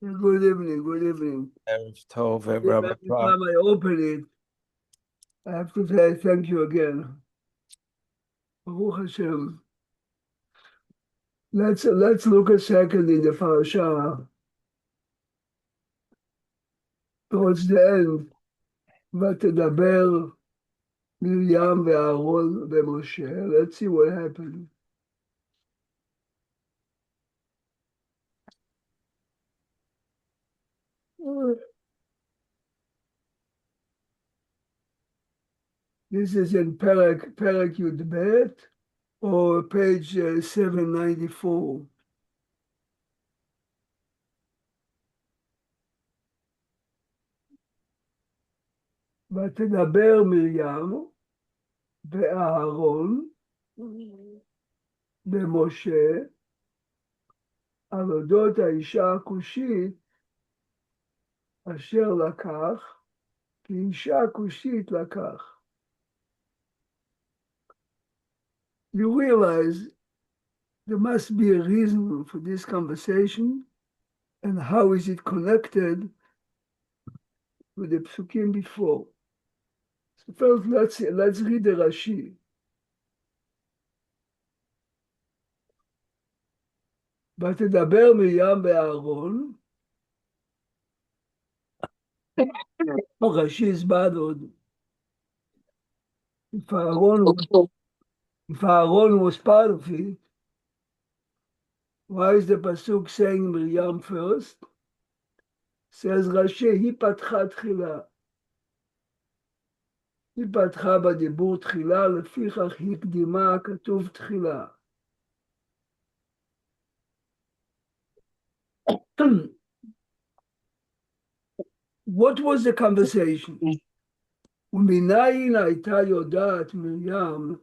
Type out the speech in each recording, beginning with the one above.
Good evening, good evening. Erev Tov, Rabbi Every time I open it, I have to say thank you again. Baruch Hashem. Let's look a second in the parasha towards the end. ותדבר מרים ואהרון ומשה. Let's see what happened. This is in Perek Yud Bet, or page 794. ותדבר מרים ואהרון ומשה על אודות האישה הכושית אשר לקח, כי אישה כושית לקח. You realize there must be a reason for this conversation, and how is it connected with the psukim before. So first, let's read the Rashi. ותדבר מרים ואהרון, Rashi is bad עוד. If Aaron was part of it, why is the pasuk saying Miriam first? Says Rashi, היא פתחה תחילה. היא פתחה בדיבור תחילה, לפיכך היא קדימה, כתוב תחילה. What was the conversation? ומניין הייתה יודעת מרים,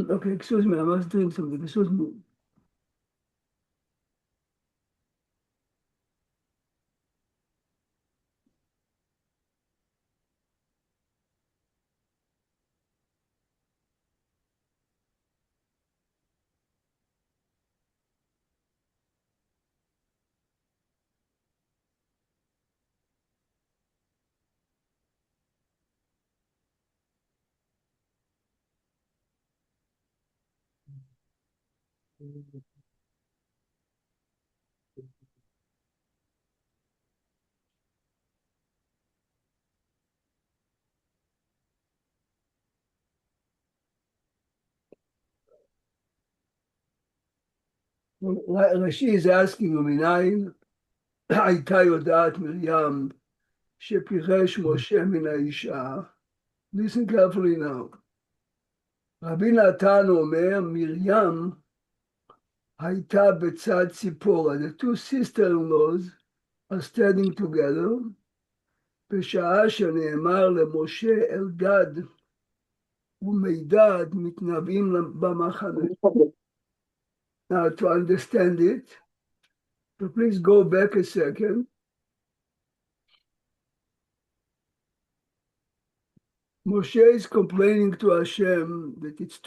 okay, excuse me, I must drink something, excuse me. Rashi is asking, ומניין הייתה יודעת מרים שפירש משה מן האישה. Listen carefully now. רבי נתן אומר, מרים הייתה בצד ציפורה. The two sister-in-laws are standing together. בשעה שנאמר למשה אלדד ומידד מתנבאים במחנה. Now to understand it, so please go back a second. Moshe is complaining to Hashem that it's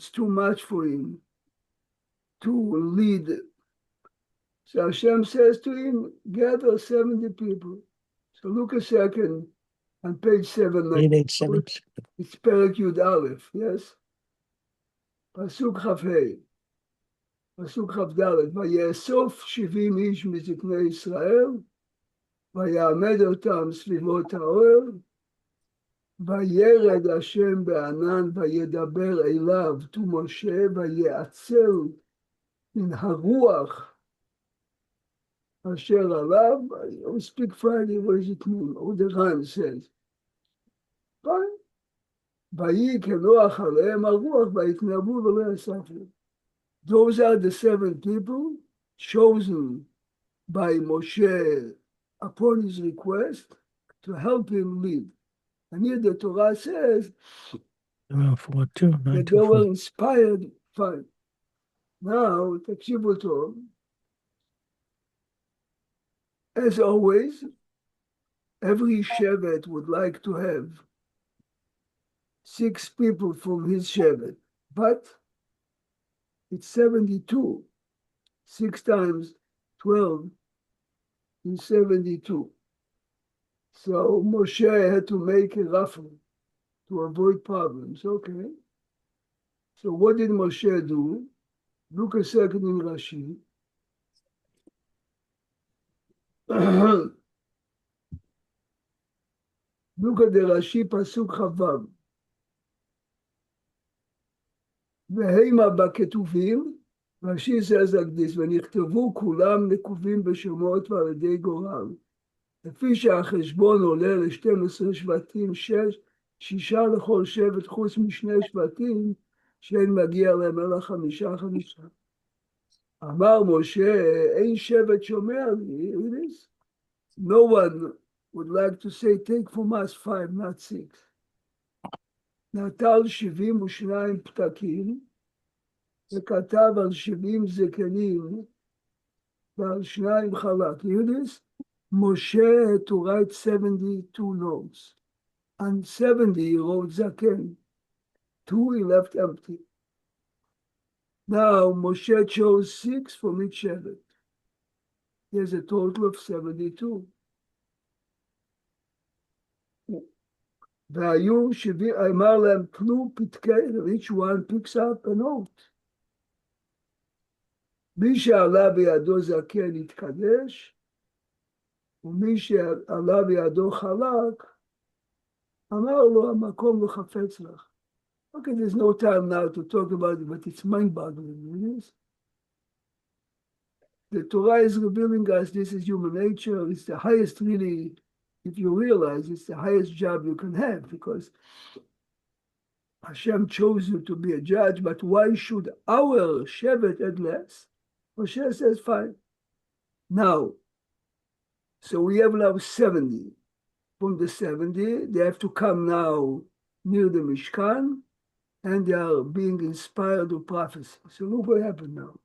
too much for him to lead. So Hashem says to him, gather 70 people. So look a second on page 7. It's Perek Yud Aleph, yes? Pasuk Chaf Hei. פסוק כ"ד, ויאסוף 70 איש מזקני ישראל, ויעמד אותם סביבות האוהל, וירד השם בענן וידבר אליו to משה, ויעצל מן הרוח אשר עליו. I don't speak Friday, what does it mean? All the rhyme says. Fine. ויהי כנוח עליהם הרוח, ויתנבאו ולא יספרו. Those are the 7 people chosen by Moshe upon his request to help him lead. And here the Torah says that they were inspired. Fine. Now, תקשיבו טוב. As always, every Shevet would like to have 6 people from his Shevet, but it's 72. 6 times 12 is 72. So Moshe had to make a raffle to avoid problems. Okay. So what did Moshe do? Look a second in Rashi. Look at the Rashi Pasuk Chavav. והמה בכתובים, Rashi says like this, ונכתבו כולם נקובים בשמות ועל ידי גורל. לפי שהחשבון עולה ל-12 שבטים, 6 לכל שבט, חוץ משני שבטים, שאין מגיע להם אלא 5. אמר משה, אין שבט שומע לי, it is. No one would like to say, take from us 5, not 6. נטל 72 פתקים, וכתב על 70 זקנים, ועל 2 חלק. יודיס, Moshe had to write 72 notes. And 70 he wrote zaken. 2 he left empty. Now Moshe chose 6 from each shevet. There's a total of 72. והיו 70, אמר להם, תנו פתקי, each one picks up a note. מי שעלה בידו זקן התקדש, ומי שעלה בידו חלק, אמר לו, המקום לא חפץ לך. Okay, there's no time now to talk about it, but it's mind-boggling, it is. The Torah is revealing us this is human nature. It's the highest, really, if you realize, it's the highest job you can have, because Hashem chose you to be a judge, but why should our shevet at less? Moshe says, fine. Now, so we have now 70. From the 70, they have to come now near the Mishkan, and they are being inspired with prophecy. So look what happened now.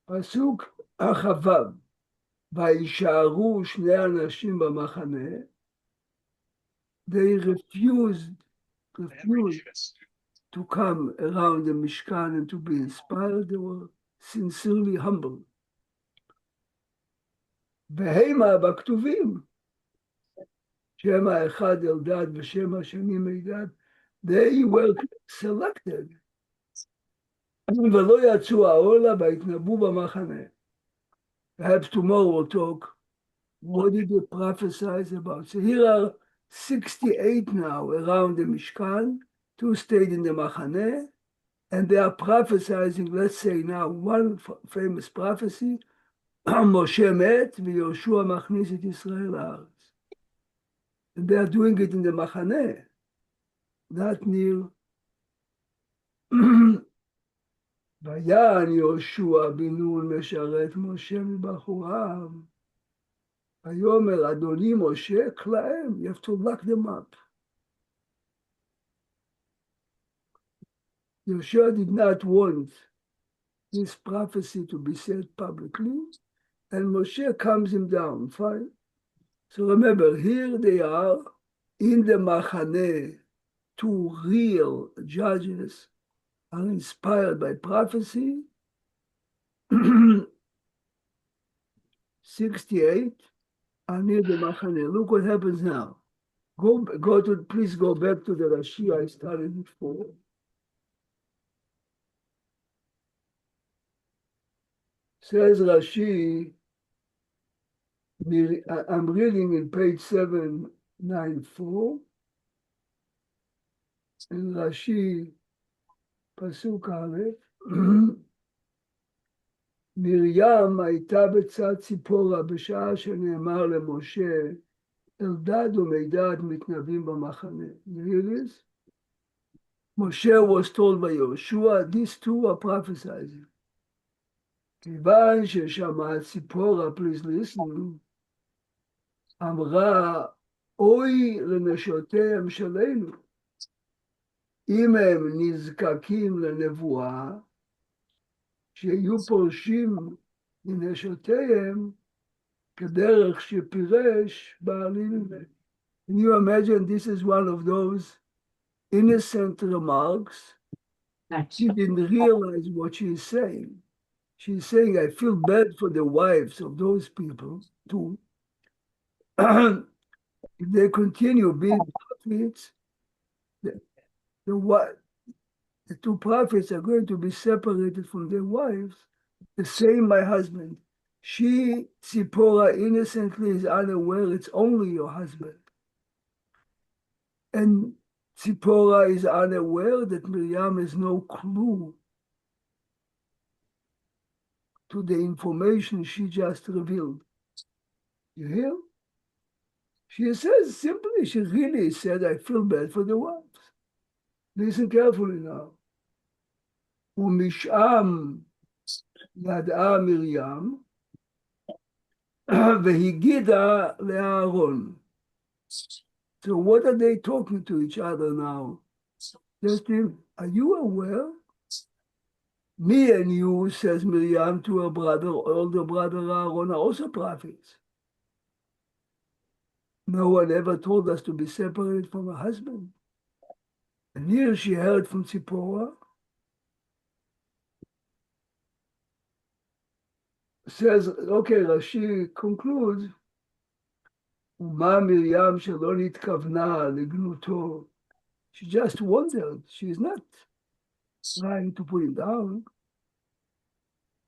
פסוק החבב, וישארו 2 אנשים במחנה, they refused to come around the Mishkan and to be inspired. They were sincerely humble. והמה בכתובים, שם האחד אלדד ושם השני מידד, they were selected. ולא יצאו העולה והתנבאו במחנה. Perhaps tomorrow we'll talk, what did they prophesize about? So here are 68 now around the Mishkan, 2 stayed in the Machane, and they are prophesying, let's say now, one famous prophecy, Moshe מת ויהושע מכניס את ישראל לארץ. And they are doing it in the Machane, not near. ויען יהושע בן נון משרת משה מבחוריו. ויאמר אדוני משה כלאם, you have to lock them up. Yeshua did not want this prophecy to be said publicly, and Moshe calms him down, fine. So remember, here they are in the Machane, 2 real judges are inspired by prophecy. 68 are near the Machane. Look what happens now. Please go back to the Rashi I started before. Says Rashi, I'm reading in page 794, in Rashi, פסוק א', מרים הייתה בצד ציפורה בשעה שנאמר למשה, אלדד ומידד מתנבאים במחנה. You hear this? Moshe was told by Yoshua, these 2 are prophesizing. כיוון ששמעה ציפורה, please listen, אמרה, אוי לנשותיהם שלנו. אם הם נזקקים לנבואה, שיהיו פורשים מנשותיהם כדרך שפירש בעלים. Can you imagine this is one of those innocent remarks She didn't realize what she's saying. She's saying, I feel bad for the wives of those people too. If they continue being prophets, the, the, the two prophets are going to be separated from their wives. The same, my husband. She, Zipporah, innocently is unaware it's only your husband. And Zipporah is unaware that Miriam has no clue to the information she just revealed. You hear? She says simply, she really said, I feel bad for the wives. Listen carefully now. ומשם ידעה מרים והגידה לאהרון. So what are they talking to each other now? Justin, are you aware? Me and you, says Miriam to her brother, older brother Aaron, are also prophets. No one ever told us to be separated from a husband. And here she heard from Zipporah, says, okay, Rashi concludes, ומה מרים שלא נתכוונה לגנותו. She just wondered, she's not trying to put him down.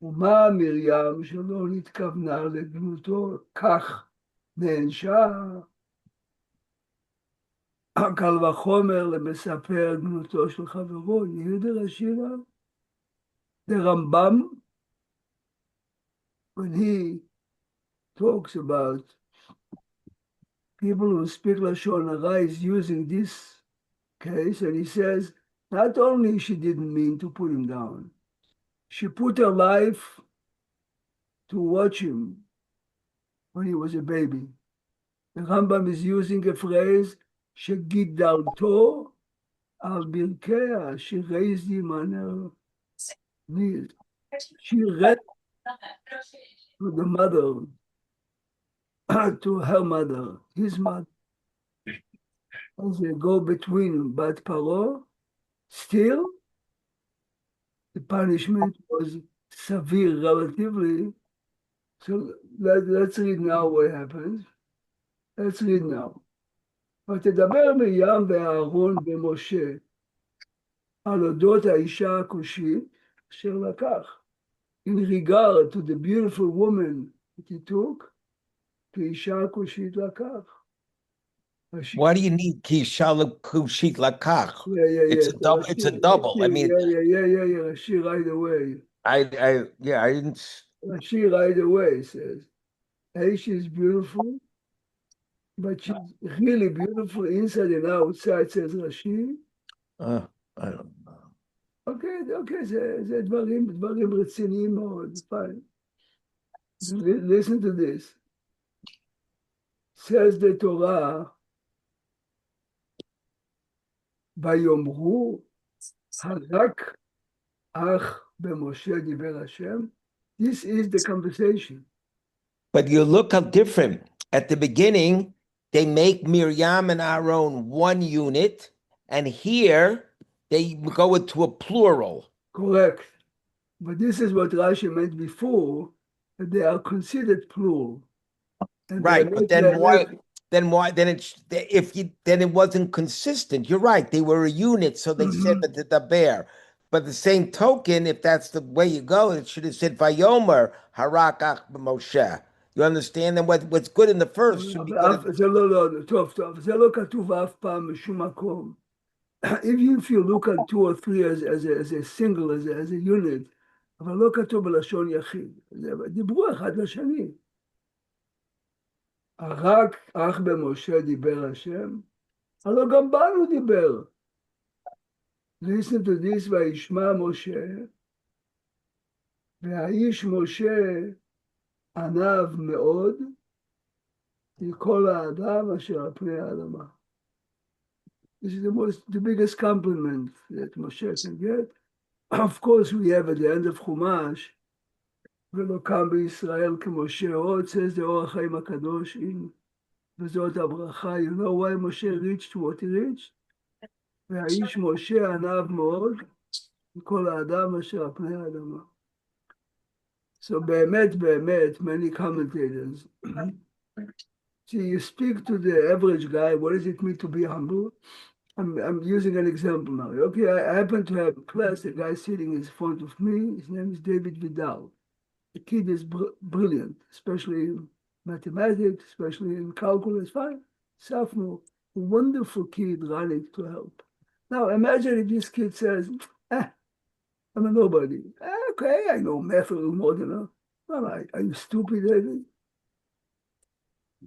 ומה מרים שלא נתכוונה לגנותו, כך נענשה. קל וחומר למספר גנותו של חברו. You hear the Rashi now? The Rambam, when he talks about people who speak Lashon Hara, is using this case, and he says, not only she didn't mean to put him down, she put her life to watch him when he was a baby. The Rambam is using a phrase, שגידלתו על ברכיה, she raised him on her knees. She read to the mother, to her mother, his mother, as they go between. But Paro, still, the punishment was severe relatively. So let's read now what happens. Let's read now. ותדבר מרים ואהרון ומשה על אודות האישה הכושית אשר לקח. In regard to the beautiful woman that he took, כאישה הכושית לקח. Why do you need Kishala Kushik Lakach? Yeah. It's a double. I mean, yeah. Rashi right away. I didn't. Rashi right away says, hey, she's beautiful, but she's really beautiful inside and outside, says Rashi. I don't know. Okay, זה דברים רציניים מאוד, fine. Listen to this. Says the Torah, ויאמרו, הרק אך במשה דיבר השם. This is the conversation. But you look how different. At the beginning, they make Miriam and Aaron one unit, and here they go into a plural. Correct. But this is what Rashi meant before, that they are considered plural. And Right, but then why? Then it wasn't consistent. You're right. They were a unit, so they said that the bear. But the same token, if that's the way you go, it should have said Vayomer Harakach Moshe. You understand? And what's good in the first should be good. זה לא, טוב, זה לא כתוב אף פעם משום מקום. If you look at 2 or 3 as a single, as a unit, אבל לא כתוב בלשון יחיד. דיברו אחד לשני. רק אך במשה דיבר השם, הלא גם בנו דיבר. Listen to this, וישמע משה, והאיש משה עניו מאוד, לכל האדם אשר על פני האדמה. This is the biggest compliment that Moshe can get. Of course, we have at the end of Chumash, ולא קם בישראל כמשה עוד, says the אור החיים הקדוש, וזאת הברכה. You know why Moshe reached what he reached? והאיש משה עניו מאוד, כל האדם אשר על פני האדמה. So באמת, many commentators. See, you speak to the average guy, what does it mean to be humble? I'm using an example now. Okay, I happen to have a class, a guy sitting in front of me, his name is David Vidal. The kid is brilliant, especially in mathematics, especially in calculus, fine. Sophomore, a wonderful kid running to help. Now imagine if this kid says, I'm a nobody. Okay, I know math a little more than her. All right, are you stupid, David?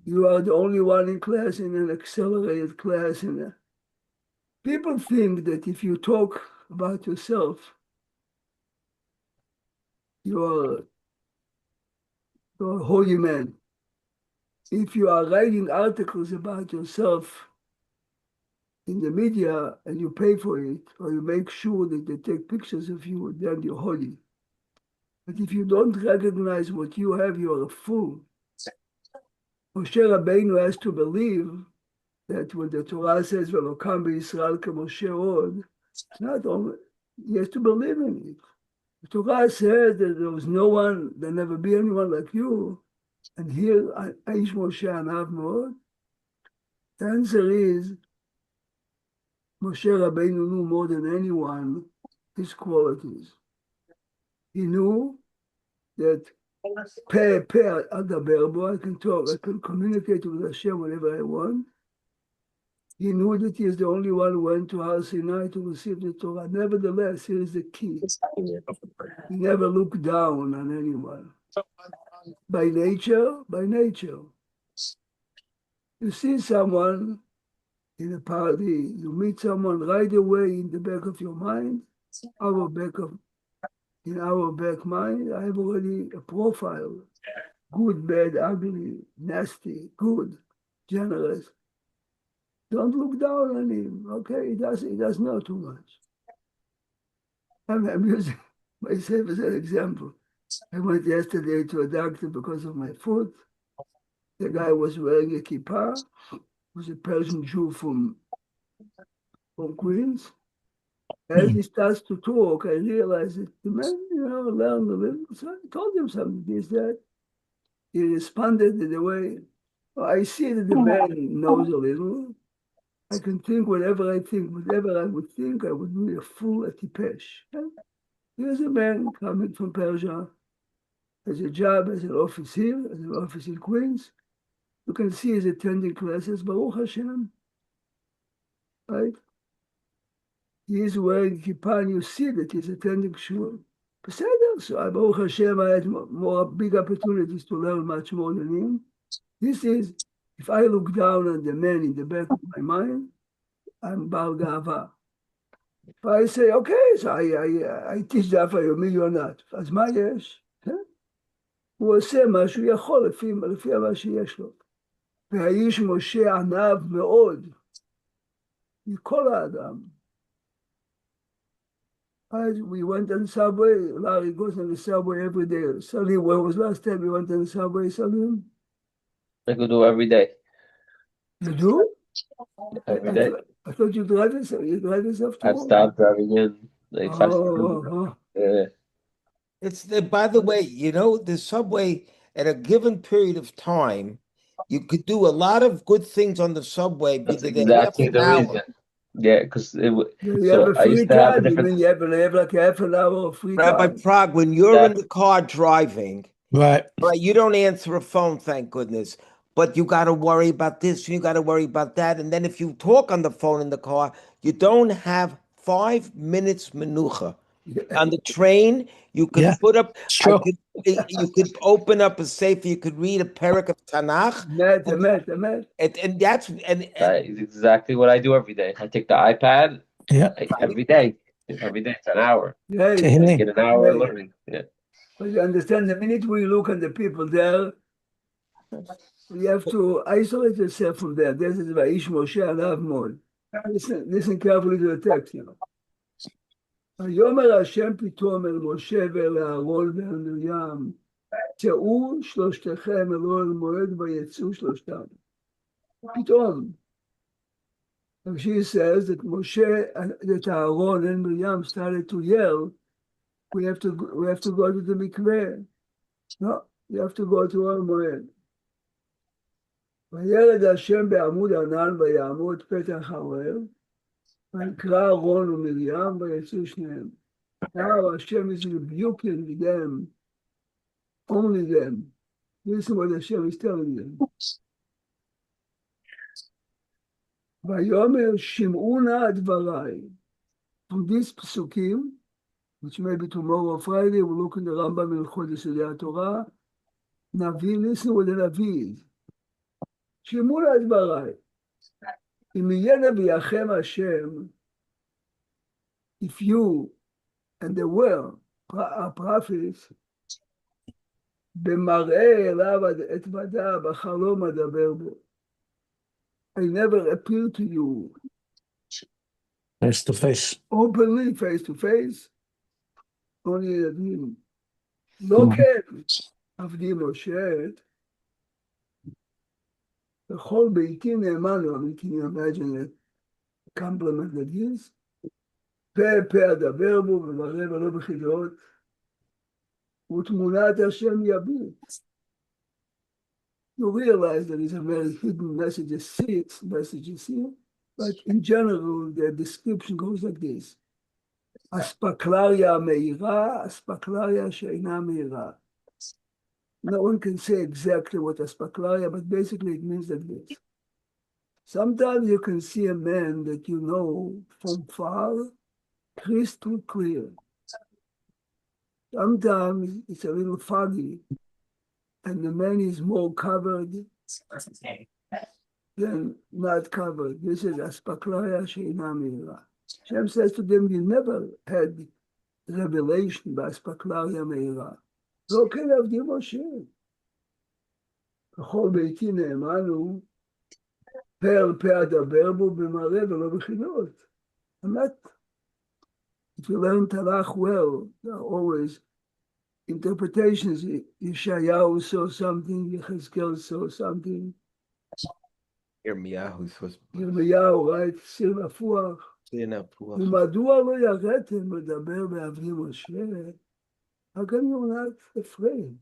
You are the only one in class in an accelerated class. People think that if you talk about yourself, you're a holy man. If you are writing articles about yourself in the media and you pay for it, or you make sure that they take pictures of you, then you're holy. But if you don't recognize what you have, you are a fool. Moshe Rabbeinu has to believe that when the Torah says, "Velokam b'Yisrael k'Moshe od," it's not only, he has to believe in it. The Torah says that there was no one, there'll never be anyone like you. And here, Aish Moshe Anav Mod. The answer is, Moshe Rabbeinu knew more than anyone his qualities. He knew that I can talk, I can communicate with Hashem whenever I want. He knew that he is the only one who went to Har Sinai to receive the Torah. Nevertheless, here is the key. He never looked down on anyone. By nature. You see someone in a party, you meet someone right away in the back of your mind, in our back mind, I have already a profile. Good, bad, ugly, nasty, good, generous. Don't look down on him, okay? He does not too much. I'm using myself as an example. I went yesterday to a doctor because of my foot. The guy was wearing a kippah, was a Persian Jew from Queens. As he starts to talk, I realized that the man, learned a little. So I told him something, this, that. He responded in a way, I see that the man knows a little. I can think whatever I think. Whatever I would think, I would be a fool at Tipesh. Here's a man coming from Persia, has a job as an office here, as an office in Queens. You can see he's attending classes, Baruch Hashem. Right? He is wearing kippah, and you see that he's attending shul. So Baruch Hashem, I had more big opportunities to learn much more than him. This is, if I look down on the man in the back of my mind, I'm Baal Gava. If I say, okay, so I teach דף היומי יונת, אז מה יש? הוא עושה מה שהוא יכול לפי מה שיש לו. והאיש משה עניו מאוד מכל האדם. We went on the subway. Larry goes on the subway every day. Salim, when was last time we went on the subway, Salim? I could do every day. You do? Every day. I thought you drive yourself to I've work. stopped driving in. Like It's by the way, the subway at a given period of time, you could do a lot of good things on the subway. That's exactly the reason. Yeah, because you have a free time. You mean you have like half an hour of free time? Rabbi Prague, when you're in the car driving, right, you don't answer a phone, thank goodness. But you got to worry about this, and you got to worry about that. And then if you talk on the phone in the car, you don't have 5 minutes menucha. On the train, you could put up, you could open up a safe, you could read a parak of Tanakh. And that's that is exactly what I do every day. I take the iPad every day. Every day, it's an hour. I get an hour learning. Yeah. But you understand, the minute we look at the people there, you have to isolate yourself from there. This is Vayish Moshe Alav Mod. Listen carefully to the text, ויאמר השם פתאום אל משה ואל אהרון ואל מרים, צאו שלושתכם אל אוהל מועד ויצאו שלושתם. פתאום. And she says that that Aaron and Miriam started to yell, we have to go to the mikveh. No, you have to go to Or Moed. וירד השם בעמוד ענן ויעמוד פתח האוהל, ויקרא אהרון ומרים ויצאו שניהם. Now Hashem is rebuking them, only them. Listen what Hashem is telling them. ויאמר שמעו נא דבריי. From these psukim, which maybe tomorrow or Friday we'll look in the Rambam in Chodesh Yesodei HaTorah, Navi, listen what the Navi is. שמעו נא דבריי. אם יהיה נביאכם השם, if you and the world are prophets, במראה אליו אתוודה, בחלום אדבר בו. I never appeal to you. Face to face. Openly, face to face. only ילדים. לא כן, עבדי משה, בכל ביתי נאמן לו, I mean, can you imagine a compliment that is? פה אדבר בו, ומראה ולא בחידות, ותמונת השם יביט. You realize that it's a very hidden message, but in general, the description goes like this. אספקלריה מהירה, אספקלריה שאינה מהירה. No one can say exactly what aspaklaria, but basically it means like this. Sometimes you can see a man that you know from far, crystal clear. Sometimes it's a little foggy, and the man is more covered than not covered. This is aspaklaria she'ina meira. Hashem says to them, you never had revelation by aspaklaria meira. לא כן עבדי משה. בכל ביתי נאמן הוא, פה אל פה אדבר בו במראה ולא בחידות. And that, if you learn Tanakh well, there are always interpretations. Yeshayahu saw something, Yechezkel saw something. Yirmiyahu, right? סיר נפוח. ומדוע לא ירדתם לדבר בעבדי משה? How come you're not afraid?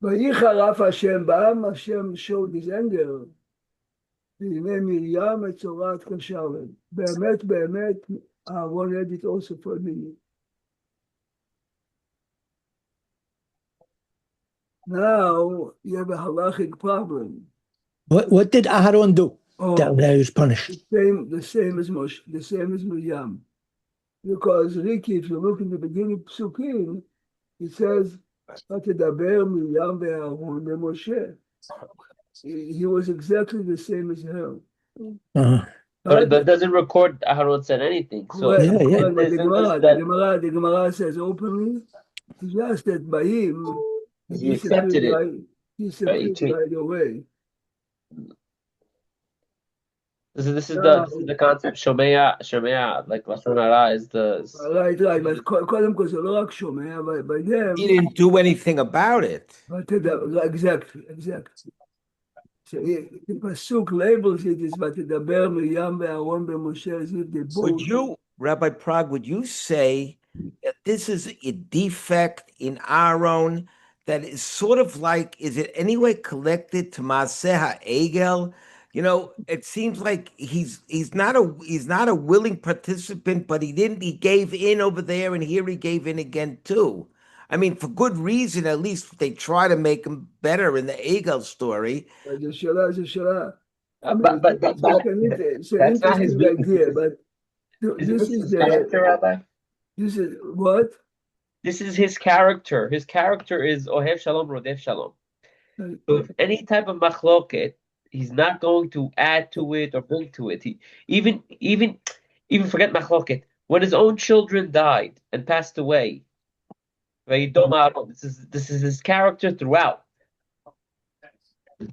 ויחרף השם בעם, השם showed his anger. והנה מרים מצורעת כשלם. באמת, באמת, אהרון had it also for me. Now you have a halachic problem. What did Aharon do that he was punished? The same as Moshe, the same as Miriam. Because Ricky, if you look in the beginning of Psukim, it says, "Vatadaber Miriam ve'Aaron ve'Moshe." He was exactly the same as her. But it doesn't record Aharon said anything. So Correct. Yeah. But the Gemara says openly, just that by him, he accepted it. He disappeared right away. This is the concept. Shomea, like Lashon Hara is the. Right. But קודם כל זה לא רק שומע, by them. He didn't do anything about it. But exactly. So the pasuk labels it as "Vatadaber Miriam ve'Aaron ve'Moshe," as if they both. Would you, Rabbi Prague, would you say that this is a defect in Aaron that is sort of like, is it anyway collected to Maaseh HaEgel? You know, it seems like he's not a willing participant, but he gave in over there, and here he gave in again too. I mean, for good reason, at least they try to make him better in the Egel story. But the Shara is a Shara. But It's an interesting idea, but this is the character, Rabbi. This is what? This is his character. His character is Ohev Shalom, Rodef Shalom. So if any type of machloket, he's not going to add to it or bring to it. He even forget machloket. When his own children died and passed away, this is his character throughout.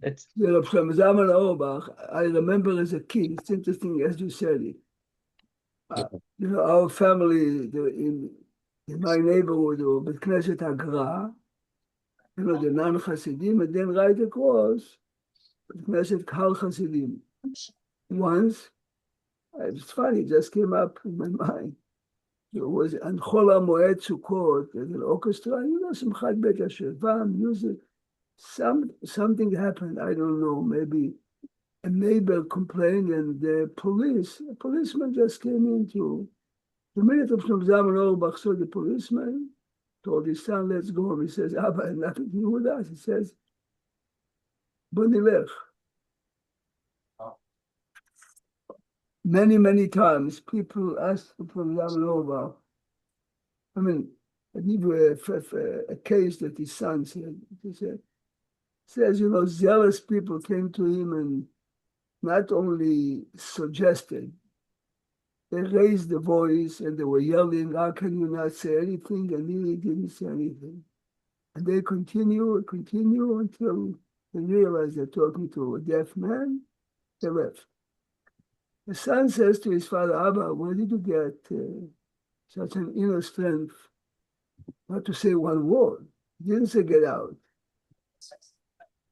It's From Zaman Auerbach, I remember as a kid. It's interesting as you said it. You know, our family in my neighborhood, or Bet Knesset Hagra, you know, the non-Hasidim, and then right across, Knesset Kal Hasidim. Once, it's funny, it just came up in my mind. There was on Chol HaMoed Sukkot, there's an orchestra, Simchat Beit HaSheva, music. Something happened, I don't know, maybe a neighbor complained and a policeman just came into the minute of Shlomo Zalman Auerbach saw the policeman, told his son, let's go. He says, Abba, nothing to do with us. He says, Bo nilech. Many times people ask from Zalman Auerbach. I mean, I give you a case that his son said. He says, zealous people came to him and not only suggested, they raised the voice and they were yelling, how can you not say anything? And he didn't say anything. And they continue until they realized they're talking to a deaf man. They left. The son says to his father, Abba, where did you get such an inner strength not to say one word? He didn't say get out.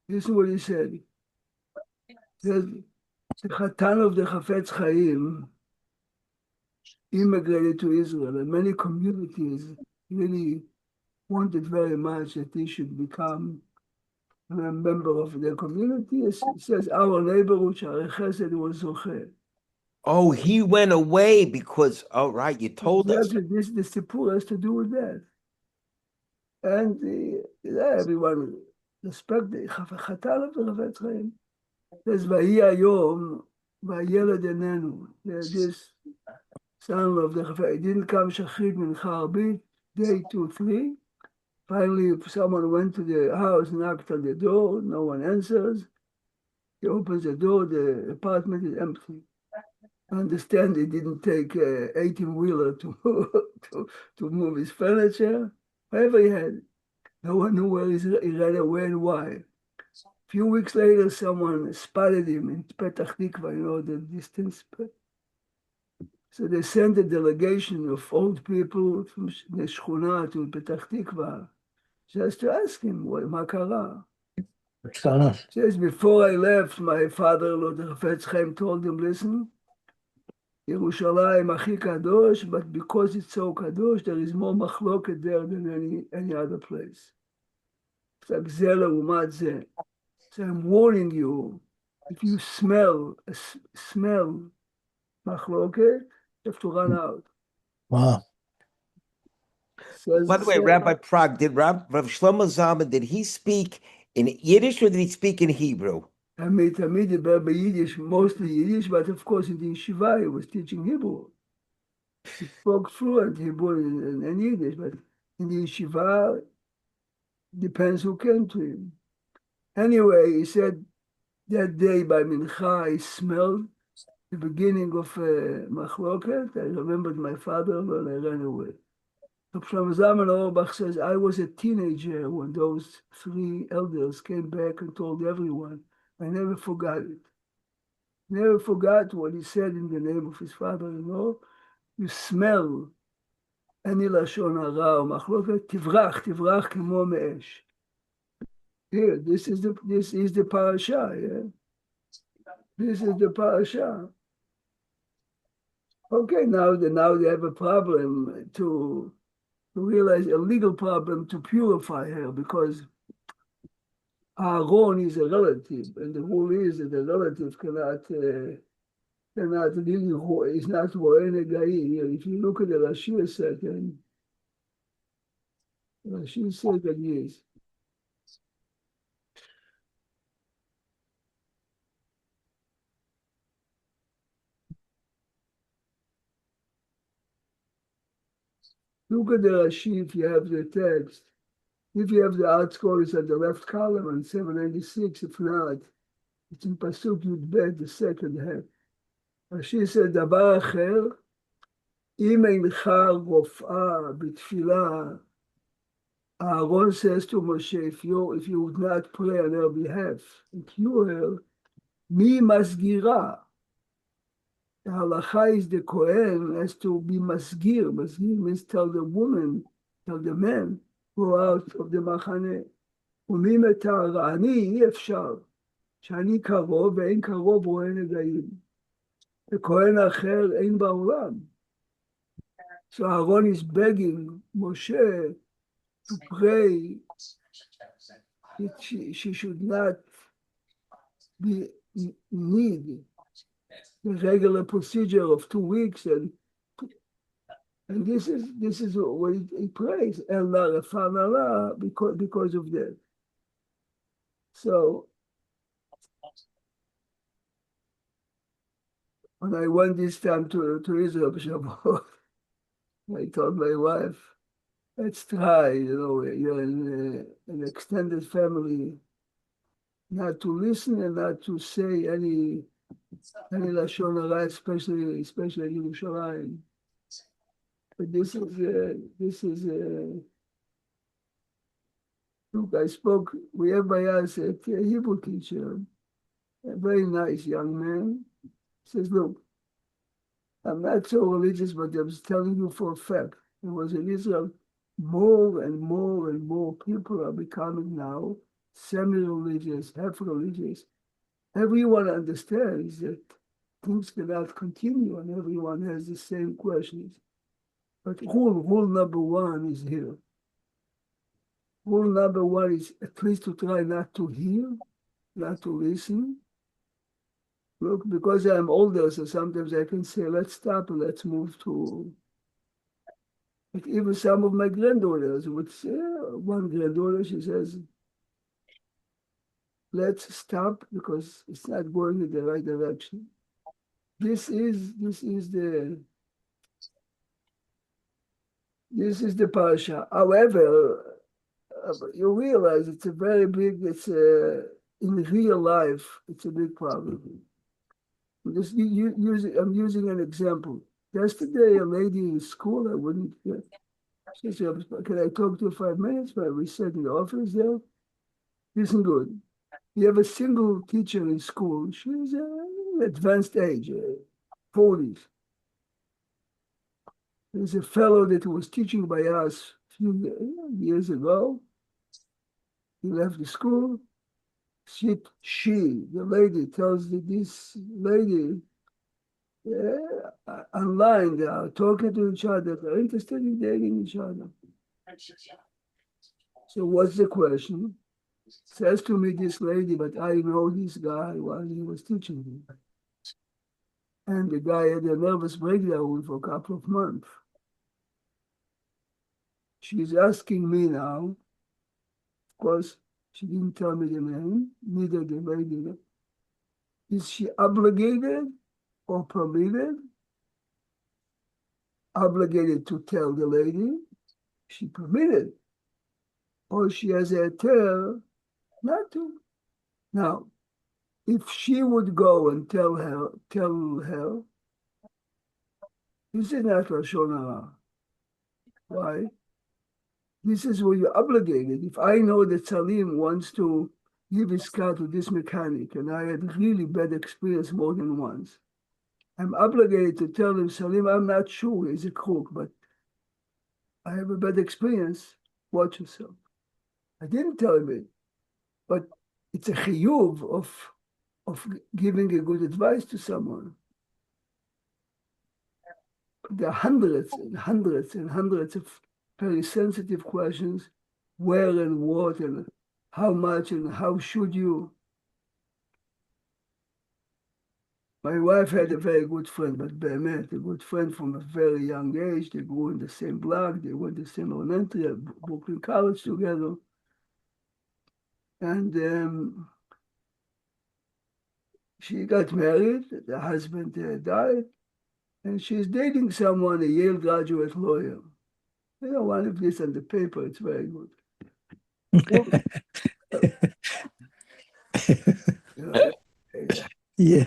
This is what he said. The Chatan of the Chafetz Chaim immigrated to Israel, and many communities really wanted very much that he should become a member of their community. It says, our neighborhood, Sha'arei Chesed, was Zocher. Oh, he went away because, oh, right, you told us. This Sipur has to do with that. And everyone respected Chatan of the Chafetz Chaim. It says, Vayi Hayom, Vayeled Enenu. This son of the Chafetz, it didn't come Shachrit Mincha Arbit, day 2, 3. Finally, someone went to the house, knocked on the door, no one answers. He opens the door, the apartment is empty. I understand he didn't take an 18-wheeler to move his furniture. Whatever he had, no one knew where he ran away and why. A few weeks later, someone spotted him in Petach Tikva, the distance. So they sent a delegation of old people from the Shchuna to Petach Tikva just to ask him, מה קרה? What's going on? Says, before I left, my father-in-law, the Chafetz Chaim, told him, listen, Yerushalayim Achi Kadosh, but because it's so Kadosh, there is more machloket there than any other place. It's like Zeh Umat Zeh. So I'm warning you, if you smell machloket, you have to run out. Wow. By the way, Rabbi Prague, did Rav Shlomo Zalman, did he speak in Yiddish or did he speak in Hebrew? Tamid דיבר Yiddish, mostly Yiddish, but of course in the yeshiva he was teaching Hebrew. He spoke fluent Hebrew and Yiddish, but in the yeshiva, depends who came to him. Anyway, he said that day by Mincha, he smelled the beginning of machloket. I remembered my father-in-law and I ran away. Shlomo Zalman Auerbach says, I was a teenager when those 3 elders came back and told everyone. I never forgot it. Never forgot what he said in the name of his father-in-law. You smell any lashon hara or machloket, tivrach kemo me'esh. Here, this is the parasha, yeah? This is the parasha. Okay, now they have a problem to realize, a legal problem to purify her, because Aaron is a relative, and the rule is that the relative cannot really, is not Ro'eh Negai. If you look at the Rashi a second, Rashi said that yes. Look at the Rashi if you have the text. If you have the art scores at the left column on 796, if not, it's in Pasuk Yud Bet, the second half. Rashi said, דבר אחר, אם אינך רופאה בתפילה, Aaron says to Moshe, if you would not pray on her behalf and cure her, mi masgira. The halacha is the Kohen has to be masgir. Masgir means tell the man, go out of the machane. ומי מתר, אני אי אפשר. שאני קרוב ואין קרוב רואה נגעים. וכהן אחר אין בעולם. So Aaron is begging Moshe to pray that she should not need the regular procedure of 2 weeks, and this is what he prays, because of that. So when I went this time to Israel, Shabbat, I told my wife, let's try, you're in an extended family, not to listen and not to say any Lashon Hara, especially in Yerushalayim. But this is look, we have by us a Hebrew teacher, a very nice young man. He says, look, I'm not so religious, but I'm telling you for a fact. It was in Israel, more and more and more people are becoming now semi-religious, half-religious. Everyone understands that things cannot continue and everyone has the same questions. But rule number one is here. Rule number one is at least to try not to hear, not to listen. Look, because I'm older, so sometimes I can say, let's stop and let's move to. But even some of my granddaughters would say, one granddaughter, she says, let's stop because it's not going in the right direction. This is the parasha. However, you realize it's a very big, in real life, it's a big problem. I'm using an example. Yesterday, a lady in school, I wouldn't, she said, can I talk to you 5 minutes? But we sat in the office there. Isn't good. You have a single teacher in school. She's advanced age, 40s. There's a fellow that was teaching by us a few years ago. He left the school. The lady tells this lady, online, they are talking to each other, they're interested in dating each other. So what's the question? Says to me this lady, but I know this guy while he was teaching me. And the guy had a nervous breakdown for a couple of months. She's asking me now, of course, she didn't tell me the name, neither the lady. Is she obligated or permitted? Obligated to tell the lady, she permitted, or she has a tell not to. Now, if she would go and tell her, this is not Lashon Hara. Why? This is where you're obligated. If I know that Salim wants to give his car to this mechanic, and I had really bad experience more than once, I'm obligated to tell him, Salim, I'm not sure he's a crook, but I have a bad experience. Watch yourself. I didn't tell him it, but it's a chiyuv of giving a good advice to someone. There are hundreds and hundreds and hundreds of very sensitive questions, where and what and how much and how should you. My wife had a very good friend, but Be'emet, a good friend from a very young age. They grew in the same block, they went to the same elementary at Brooklyn College together. And she got married, the husband died, and she's dating someone, a Yale graduate lawyer. One of these on the paper, it's very good. Yeah.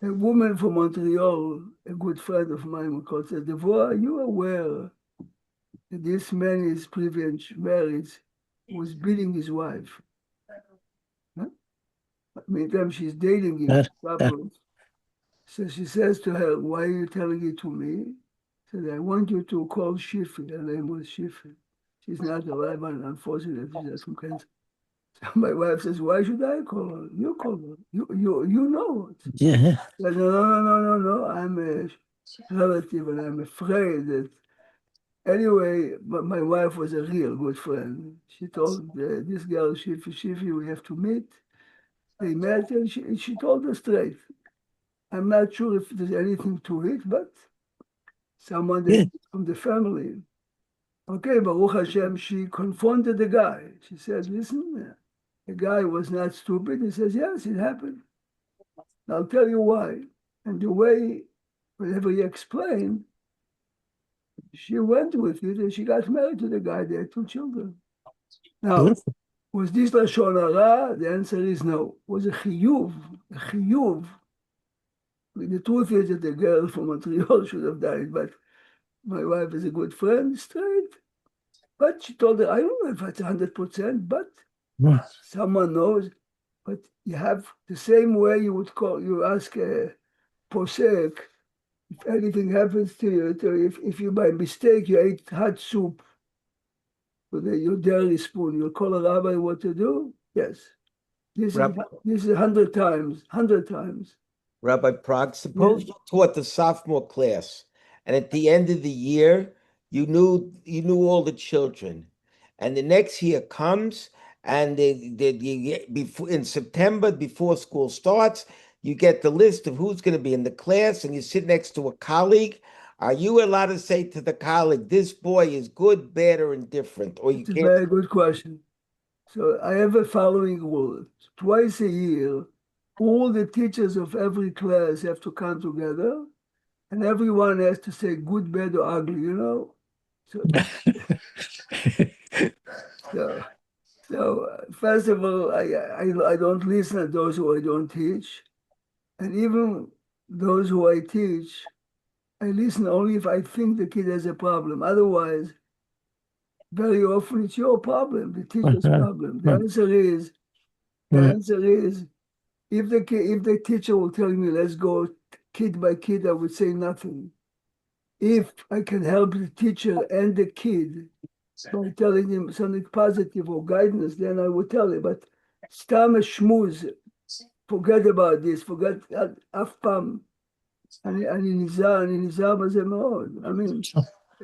A woman from Montreal, a good friend of mine, said, Devorah, are you aware that this man is previous marriage was beating his wife? Huh? Meantime, she's dating him. So she says to her, why are you telling it to me? She said, I want you to call Shifi. Her name was Shifi. She's not alive, and unfortunately, she has some cancer. My wife says, why should I call her? You call her. You know it. Yeah. I said, no. I'm a relative and I'm afraid that. Anyway, my wife was a real good friend. She told this girl, Shifi, we have to meet. They met and she told us straight. I'm not sure if there's anything to it, but someone Yeah. from the family. Okay, Baruch Hashem, she confronted the guy. She said, listen, the guy was not stupid. He says, yes, it happened. I'll tell you why. And the way, whatever he explained, she went with it and she got married to the guy. They had 2 children. Now, Beautiful. was this Lashon Hara? The answer is no. Was a chiyuv. A chiyuv. The truth is that the girl from Montreal should have died, but my wife is a good friend, straight. But she told her, I don't know if it's 100%, but Yeah. someone knows. But you have the same way you ask a posek, if anything happens to you, if you by mistake you ate hot soup with your dairy spoon, you'll call a rabbi what to do? Yes. This is 100 times, 100 times. Rabbi Prague, suppose you taught the sophomore class, and at the end of the year, you knew all the children, and the next year comes, and before in September, before school starts, you get the list of who's going to be in the class, and you sit next to a colleague. Are you allowed to say to the colleague, "This boy is good, bad, or indifferent"? Or you It's a can't? very good question. So I have a following rule. Twice a year, all the teachers of every class have to come together, and everyone has to say good, bad, or ugly, So first of all, I don't listen to those who I don't teach. And even those who I teach, I listen only if I think the kid has a problem. Otherwise, very often it's your problem, the teacher's problem. The answer is, if the teacher will tell me, let's go kid by kid, I would say nothing. If I can help the teacher and the kid by telling him something positive or guidance, then I would tell him. But stam shmuz, forget about this, forget אף פעם. אני נזהר בזה מאוד. I mean,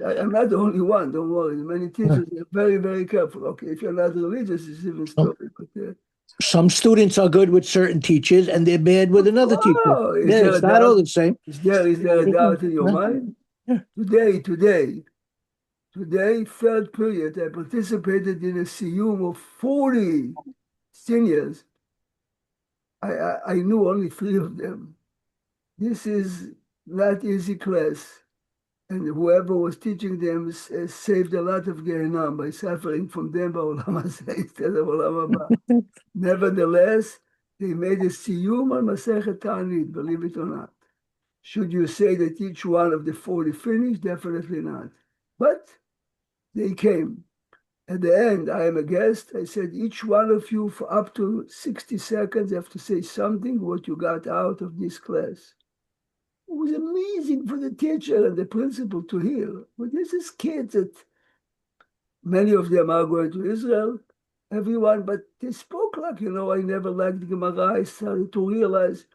I'm not the only one, don't worry. Many teachers are very, very careful. Okay, if you're not religious, it's even stupid. But, Some students are good with certain teachers and they're bad with another teacher. Yeah, it's not all the same. Is there a doubt in your mind? Yeah. Today, third period, I participated in a siyum of 40 seniors. I knew only 3 of them. This is not easy class. And whoever was teaching them saved a lot of Gehinam by suffering from them ba'olam hazeh instead of olam haba. Nevertheless, they made a siyum on Masechet Ta'anit, believe it or not. Should you say that each one of the 40 finished? Definitely not. But they came. At the end, I am a guest. I said, each one of you for up to 60 seconds have to say something what you got out of this class. It was amazing for the teacher and the principal to hear. But this is kids that many of them are going to Israel, everyone, but they spoke like, I never liked the Gemara. I started to realize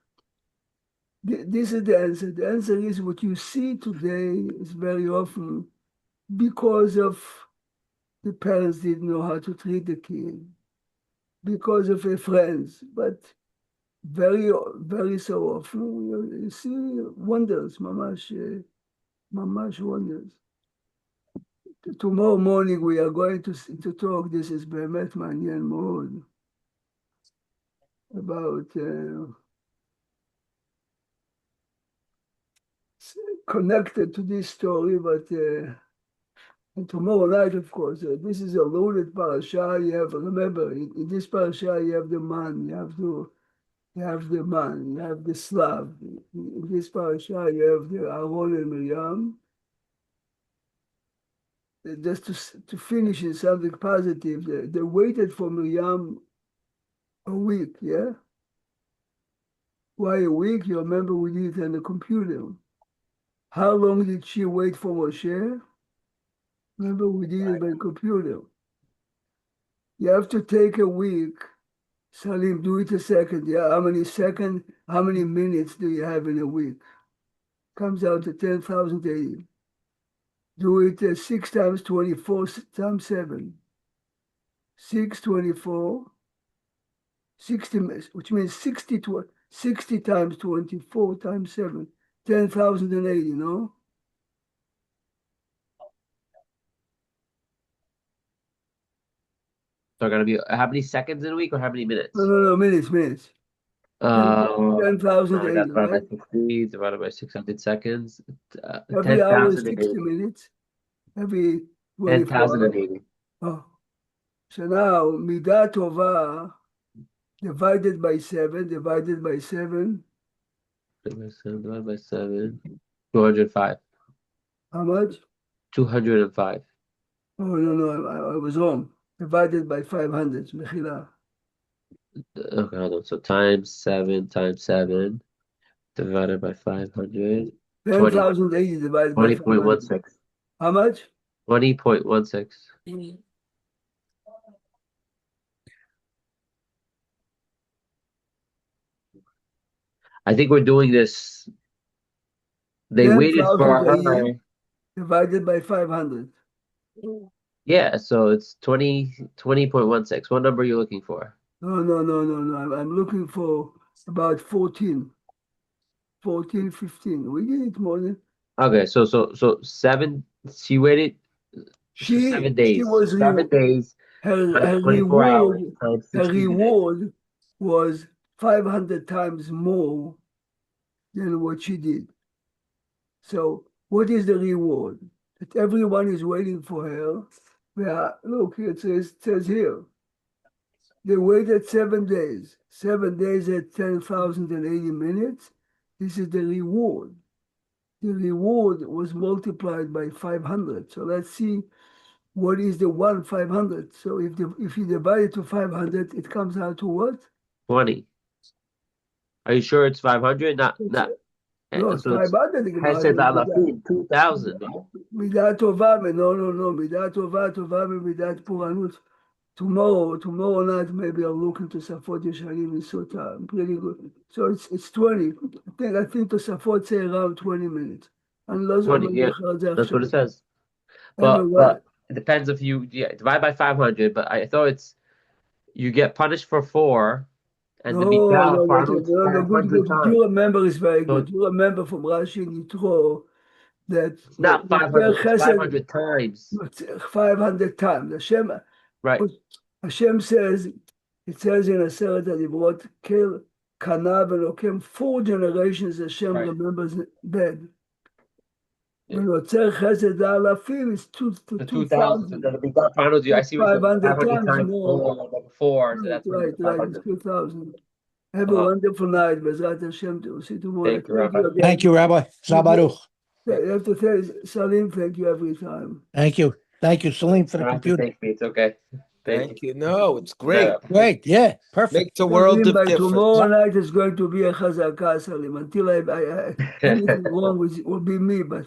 this is the answer. The answer is what you see today is very often because of the parents didn't know how to treat the kid, because of their friends, but very, very so often you see wonders, mamash wonders. Tomorrow morning we are going to talk, this is Be'emet Ma'anyen מאוד, about connected to this story, but and tomorrow night, of course, this is a loaded parasha. Remember, in this parasha, you have the man, you have the Slav. In this parasha, you have the Aaron and Miriam. Just to finish in something positive, they waited for Miriam a week, yeah? Why a week? You remember we did it on the computer. How long did she wait for Moshe? Remember we did it by computer. You have to take a week. Salim, do it a second. Yeah, how many minutes do you have in a week? Comes out to 10,080. Do it 6 times 24 times 7. 624, 60, which means 60 times 24 times 7, 10,080, no? So gonna be how many seconds in a week or how many minutes? No, minutes. 10,080, That's right? by 60 divided by 600 seconds. Every hour is 60 10,080. minutes. Every 24 hours. 10,080. Oh. So now, Midat Tova divided by 7, Divided by 7. 205. How much? 205. Oh, no, I was wrong. Divided by 500, Mechila. Okay, hold on. So times 7 divided by 500. 10,080 divided by 500. 20.16. How much? 20.16. I think we're doing this. They waited for her. 10,080 divided by 500. Yeah, so it's 20.16. What number are you looking for? No. I'm looking for about 14, 15. We did it more than. Okay, so 7. She waited 7 days. She was 7 days. her 24 hours reward. times Her 60 minutes. reward was 500 times more than what she did. So what is the reward? That everyone is waiting for her. Yeah, look, it says here. They waited 7 days. 7 days at 10,080 minutes. This is the reward. The reward was multiplied by 500. So let's see what is the 500. So if you divide it to 500, it comes out to what? 20. Are you sure it's 500? Not. No, So it's 500. Hesed Alafim, 2,000. Midat Tova, no. Midat Tova, Midat Puranut. Tomorrow night, maybe I'll look into Safot Yesharim in Sota. I'm pretty good. So it's 20. I think the Safot say around 20 minutes. And 20, yeah. That's what it says. But it depends if you divide by 500. But I thought you get punished for 4, and the Mikal good. You remember is very good. So, you remember from Rashi and Yitro that it's not 500. It's 500 times. 500 times. Right. Hashem says, it says in Aseret HaDibrot, Kel Kana Velokem, 4 generations Hashem remembers bad. When Yotzer Chesed Alafim is 2,000. I see 500 times more. Before, so that's right, it's 2,000. Have a wonderful night, Bezrat Hashem. To see tomorrow. Thank you, Rabbi. Zabaruch. You have to say, Salim, thank you every time. Thank you, Salim, for the computer. Thank me. It's okay. Thank you. No, it's great. Yeah. Great, yeah, perfect. Makes a world of By difference. tomorrow night is going to be a chazakah, Salim. Until anything wrong with will be me, but